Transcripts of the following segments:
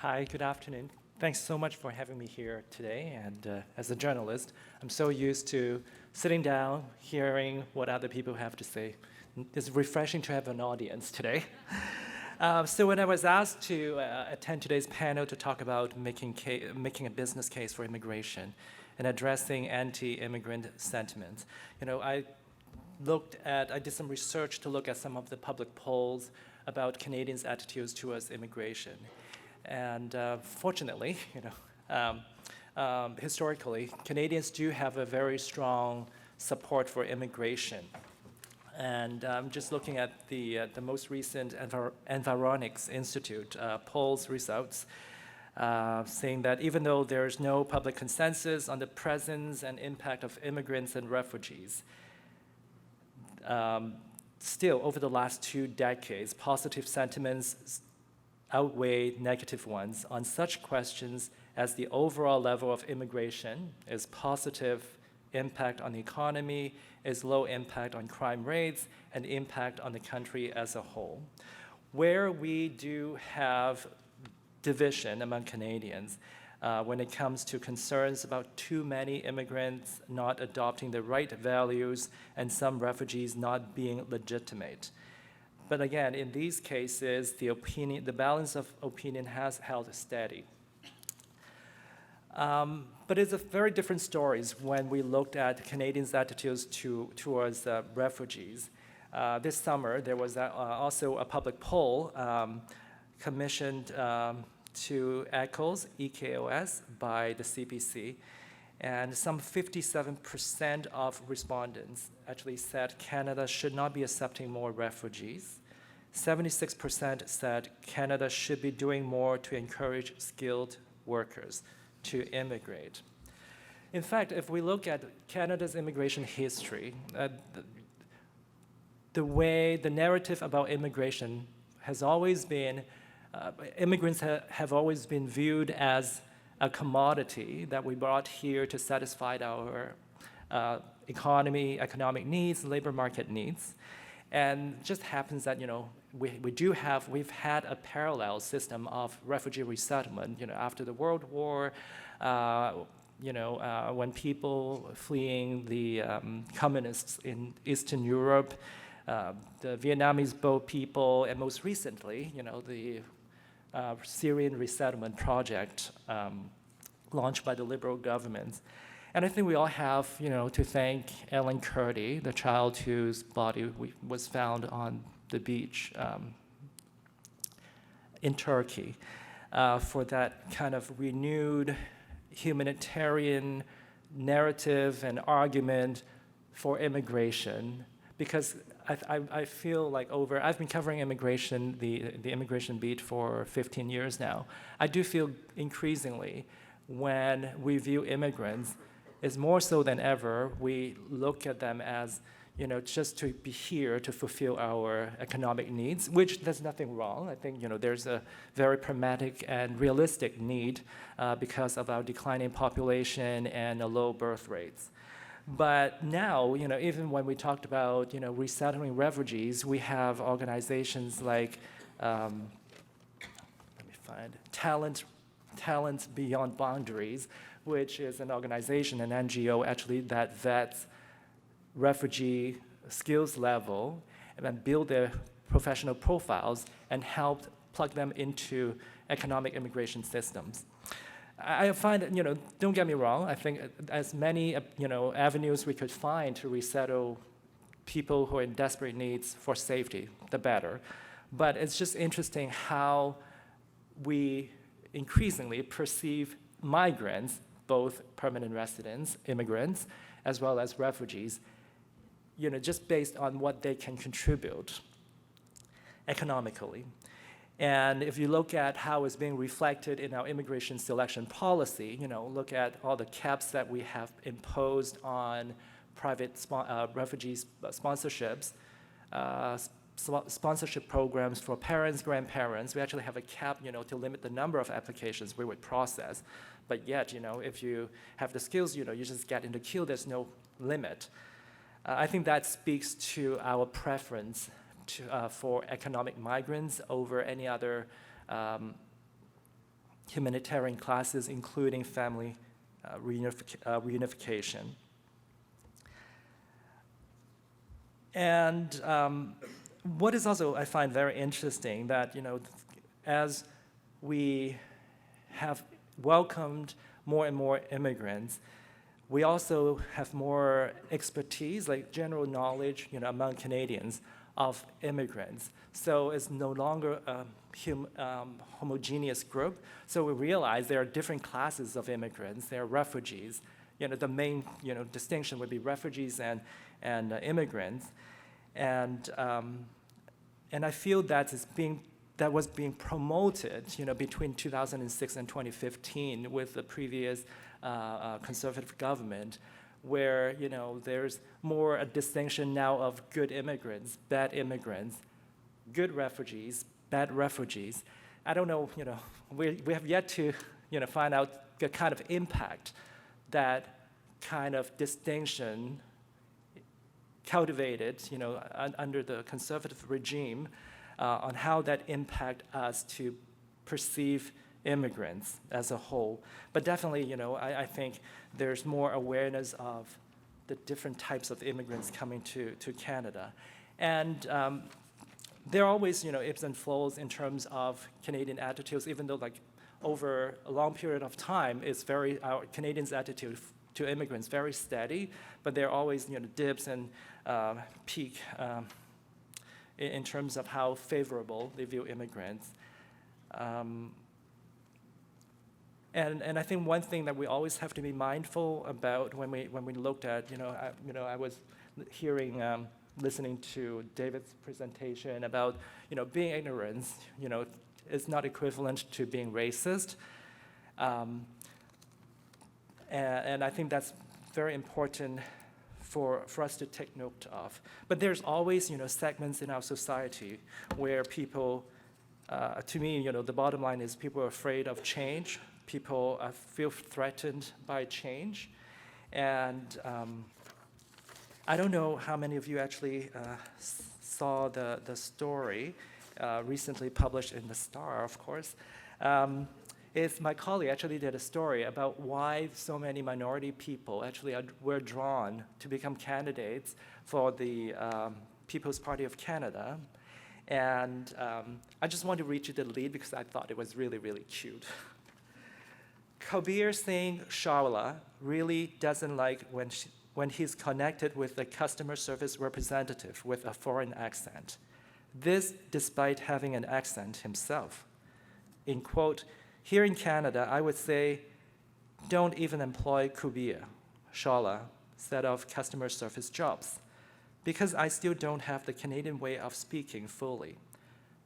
Hi, good afternoon. Thanks so much for having me here today. And as a journalist, I'm so used to sitting down, hearing what other people have to say. It's refreshing to have an audience today. So when I was asked to attend today's panel to talk about making a business case for immigration and addressing anti-immigrant sentiment, I did some research to look at some of the public polls about Canadians' attitudes towards immigration. And fortunately, historically, Canadians do have a very strong support for immigration. And I'm just looking at the most recent Environics Institute polls results, saying that even though there's no public consensus on the presence and impact of immigrants and refugees, still, over the last 2 decades, positive sentiments outweigh negative ones on such questions as the overall level of immigration, is positive impact on the economy, is low impact on crime rates, and impact on the country as a whole. Where we do have division among Canadians when it comes to concerns about too many immigrants not adopting the right values and some refugees not being legitimate. But again, in these cases, the balance of opinion has held steady. But it's a very different stories when we looked at Canadians' attitudes towards refugees. This summer, there was also a public poll commissioned to ECOS by the CBC, and some 57% of respondents actually said Canada should not be accepting more refugees. 76% said Canada should be doing more to encourage skilled workers to immigrate. In fact, if we look at Canada's immigration history, the narrative about immigration has always been, immigrants have always been viewed as a commodity that we brought here to satisfy our economic needs, labor market needs. And it just happens that, we've had a parallel system of refugee resettlement, after the World War, when people fleeing the communists in Eastern Europe, the Vietnamese boat people, and most recently, the Syrian resettlement project launched by the Liberal governments. And I think we all have, to thank Ellen Kurdi, the child whose body was found on the beach in Turkey, for that kind of renewed humanitarian narrative and argument for immigration. Because I feel like I've been covering immigration, the immigration beat for 15 years now. I do feel increasingly when we view immigrants, is more so than ever, we look at them as, just to be here to fulfill our economic needs, which there's nothing wrong. I think, there's a very pragmatic and realistic need because of our declining population and low birth rates. But now, even when we talked about, resettling refugees, we have organizations like, let me find, Talent Beyond Boundaries, which is an organization, an NGO actually, that vets refugee skills level and then build their professional profiles and help plug them into economic immigration systems. I find that, don't get me wrong, I think as many, avenues we could find to resettle people who are in desperate needs for safety, the better. But it's just interesting how we increasingly perceive migrants, both permanent residents, immigrants, as well as refugees, just based on what they can contribute economically. And if you look at how it's being reflected in our immigration selection policy, look at all the caps that we have imposed on private refugee sponsorships, sponsorship programs for parents, grandparents. We actually have a cap, to limit the number of applications we would process. But yet, if you have the skills, you just get in the queue, there's no limit. I think that speaks to our preference for economic migrants over any other humanitarian classes, including family reunification. And what is also, I find very interesting, that, as we have welcomed more and more immigrants, we also have more expertise, like general knowledge, among Canadians of immigrants. So it's no longer a homogeneous group. So we realize there are different classes of immigrants. There are refugees. The main, distinction would be refugees and immigrants. And I feel that was being promoted, between 2006 and 2015 with the previous conservative government, where, there's more a distinction now of good immigrants, bad immigrants, good refugees, bad refugees. I don't know, we have yet to, find out the kind of impact that kind of distinction cultivated, under the conservative regime, on how that impact us to perceive immigrants as a whole. But definitely, I think there's more awareness of the different types of immigrants coming to Canada. And there are always, ebbs and flows in terms of Canadian attitudes, even though, like, over a long period of time, our Canadians' attitude to immigrants very steady, but there are always, dips and peak in terms of how favorable they view immigrants. And I think one thing that we always have to be mindful about when we looked at, I was listening to David's presentation about, being ignorant, is not equivalent to being racist. And I think that's very important for us to take note of. But there's always, segments in our society where people, to me, the bottom line is people are afraid of change. People feel threatened by change. And I don't know how many of you actually saw the story recently published in The Star, of course. My colleague actually did a story about why so many minority people actually were drawn to become candidates for the People's Party of Canada. And I just want to read you the lead because I thought it was really, really cute. Kabir Singh Chawla really doesn't like when he's connected with a customer service representative with a foreign accent. This despite having an accent himself. In quote, "Here in Canada, I would say, don't even employ Kabir, Chawla, instead of customer service jobs, because I still don't have the Canadian way of speaking fully.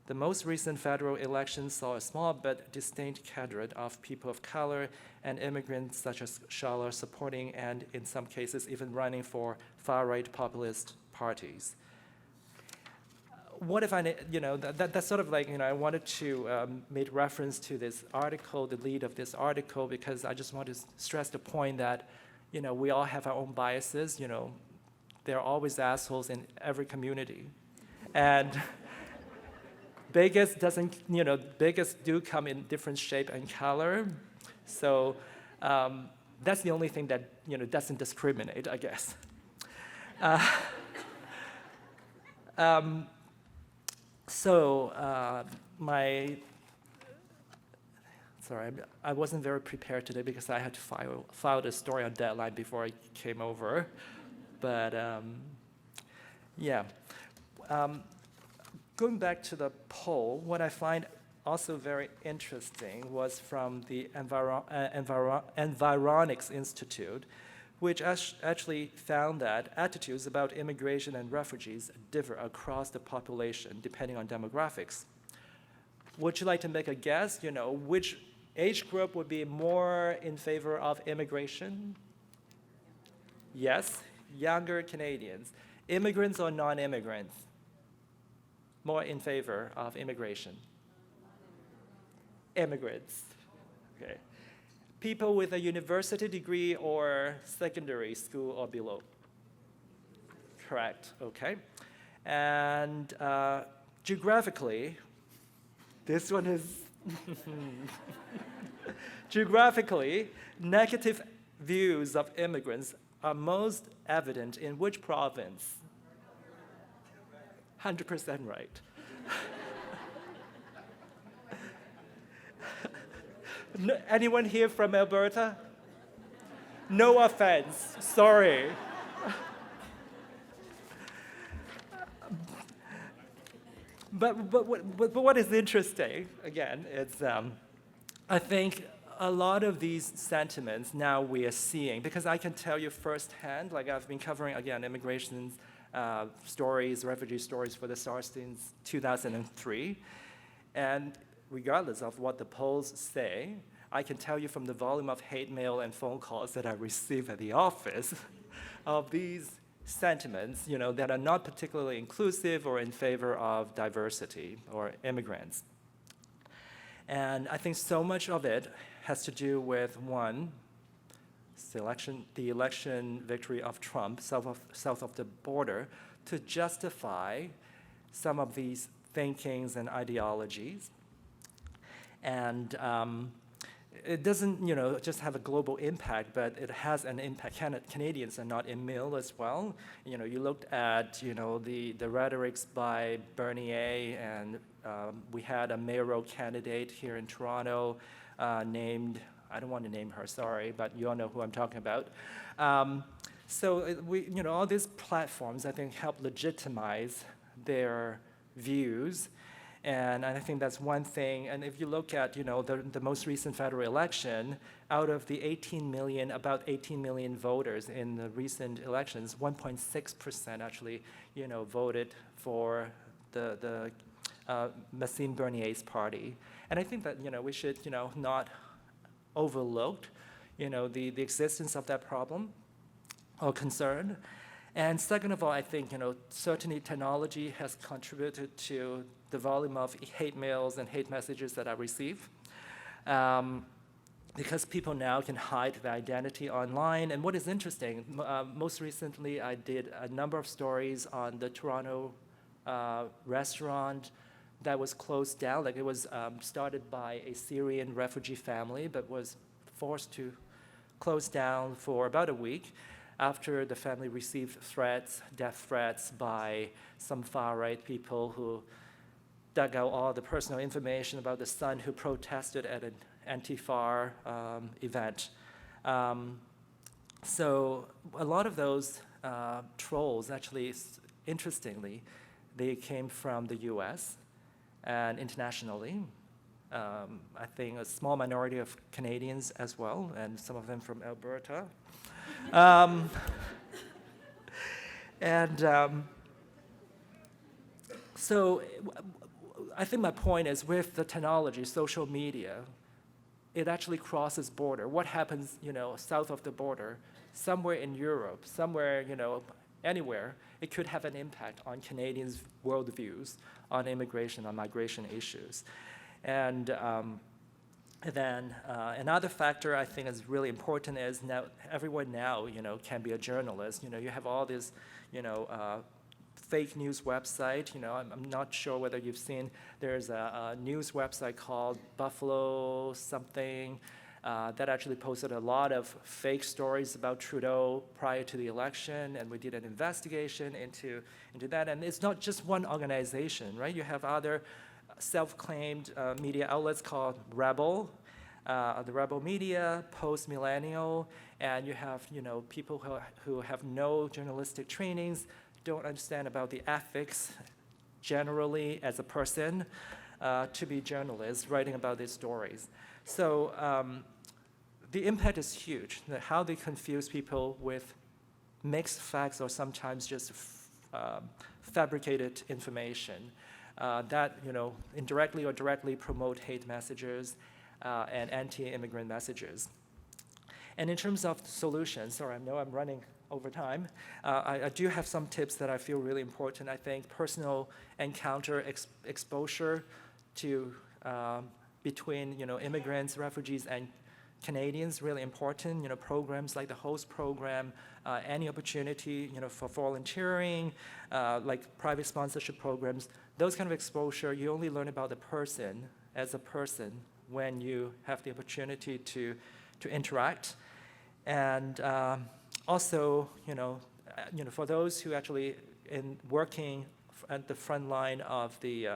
The most recent federal election saw a small but distinct cadre of people of color and immigrants such as Chawla supporting and, in some cases, even running for far-right populist parties." What if that's sort of like, I wanted to make reference to this article, the lead of this article, because I just want to stress the point that, we all have our own biases, there are always assholes in every community. And bigots do come in different shape and color. So that's the only thing that, doesn't discriminate, I guess. I wasn't very prepared today because I had to file the story on deadline before I came over. But going back to the poll, what I find also very interesting was from the Environics Institute, which actually found that attitudes about immigration and refugees differ across the population depending on demographics. Would you like to make a guess, which age group would be more in favor of immigration? Yes, younger Canadians. Immigrants or non-immigrants? More in favor of immigration? Immigrants. Okay. People with a university degree or secondary school or below? Correct, okay. And geographically, this one is Geographically, negative views of immigrants are most evident in which province? 100% right. No, anyone here from Alberta? No offense, sorry. But what is interesting, again, it's I think a lot of these sentiments now we are seeing, because I can tell you firsthand, like I've been covering, again, immigration stories, refugee stories for the SARS since 2003, and regardless of what the polls say, I can tell you from the volume of hate mail and phone calls that I receive at the office of these sentiments, that are not particularly inclusive or in favor of diversity or immigrants. And I think so much of it has to do with, one, the election victory of Trump south of the border to justify some of these thinkings and ideologies. And it doesn't, just have a global impact, but it has an impact. Canadians are not immune as well. You looked at, the rhetorics by Bernier, and we had a mayoral candidate here in Toronto named, I don't want to name her, sorry, but you all know who I'm talking about. So all these platforms, I think, help legitimize their views. And I think that's one thing. And if you look at, the most recent federal election, out of the about 18 million voters in the recent elections, 1.6% actually, voted for the Maxime Bernier's party. And I think that, we should, not overlook, the existence of that problem or concern. And second of all, I think, certainly technology has contributed to the volume of hate mails and hate messages that I receive. Because people now can hide their identity online. And what is interesting, most recently I did a number of stories on the Toronto restaurant that was closed down. Like it was started by a Syrian refugee family, but was forced to close down for about a week after the family received death threats by some far-right people who dug out all the personal information about the son who protested at an Antifa event. So a lot of those trolls, actually, interestingly, they came from the US and internationally. I think a small minority of Canadians as well, and some of them from Alberta. So I think my point is with the technology, social media, it actually crosses border. What happens, south of the border, somewhere in Europe, somewhere, anywhere, it could have an impact on Canadians' worldviews on immigration, on migration issues. And then another factor I think is really important is now everyone now, can be a journalist. You have all this, fake news website. I'm not sure whether you've seen, there's a news website called Buffalo something that actually posted a lot of fake stories about Trudeau prior to the election, and we did an investigation into that. And it's not just one organization, right? You have other self-claimed media outlets called Rebel, the Rebel Media, Post-Millennial, and you have people who have no journalistic trainings, don't understand about the ethics generally as a person to be journalists writing about these stories. So the impact is huge, how they confuse people with mixed facts or sometimes just fabricated information that indirectly or directly promote hate messages and anti-immigrant messages. And in terms of solutions, sorry, I know I'm running over time, I do have some tips that I feel really important. I think personal encounter exposure to between immigrants, refugees, and Canadians really important. Programs like the host program, any opportunity for volunteering, like private sponsorship programs, those kind of exposure. You only learn about the person as a person when you have the opportunity to interact. And also, for those who actually in working at the front line of the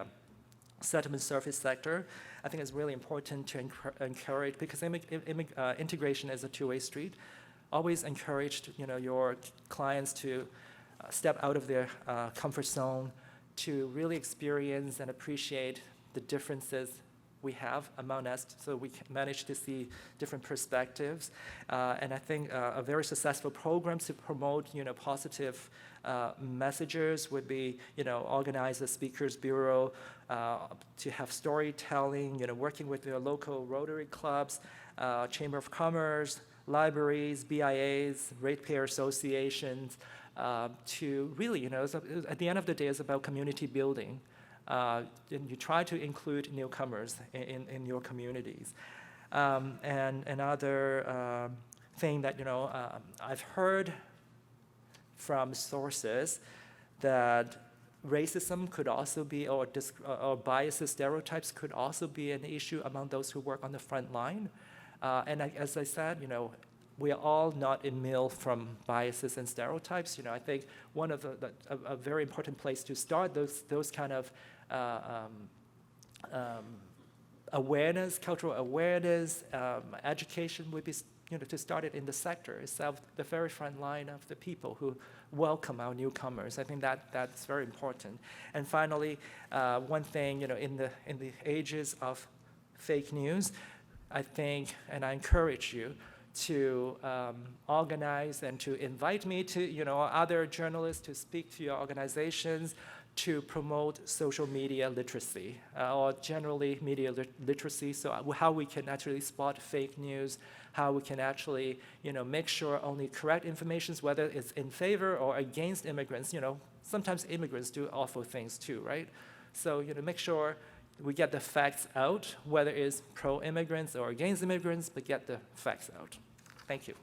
settlement service sector, I think it's really important to encourage, because integration is a two-way street. Always encourage your clients to step out of their comfort zone, to really experience and appreciate the differences we have among us, so we can manage to see different perspectives. And I think a very successful program to promote positive messages would be organize a speakers bureau, to have storytelling, working with your local Rotary clubs, Chamber of Commerce, libraries, BIAs, ratepayer associations, to really, at the end of the day, it's about community building. And you try to include newcomers in your communities. And another thing that I've heard from sources that racism could also be, or biases, stereotypes could also be an issue among those who work on the front line. And as I said, we are all not immune from biases and stereotypes. I think one of a very important place to start those kind of awareness, cultural awareness, education would be, to start it in the sector itself, the very front line of the people who welcome our newcomers. I think that's very important. And finally, one thing, in the ages of fake news, I think, and I encourage you to organize and to invite me to, other journalists to speak to your organizations to promote social media literacy, or generally media literacy, so how we can actually spot fake news, how we can actually, make sure only correct information, whether it's in favor or against immigrants. Sometimes immigrants do awful things too, right? So, make sure we get the facts out, whether it's pro-immigrants or against immigrants, but get the facts out. Thank you.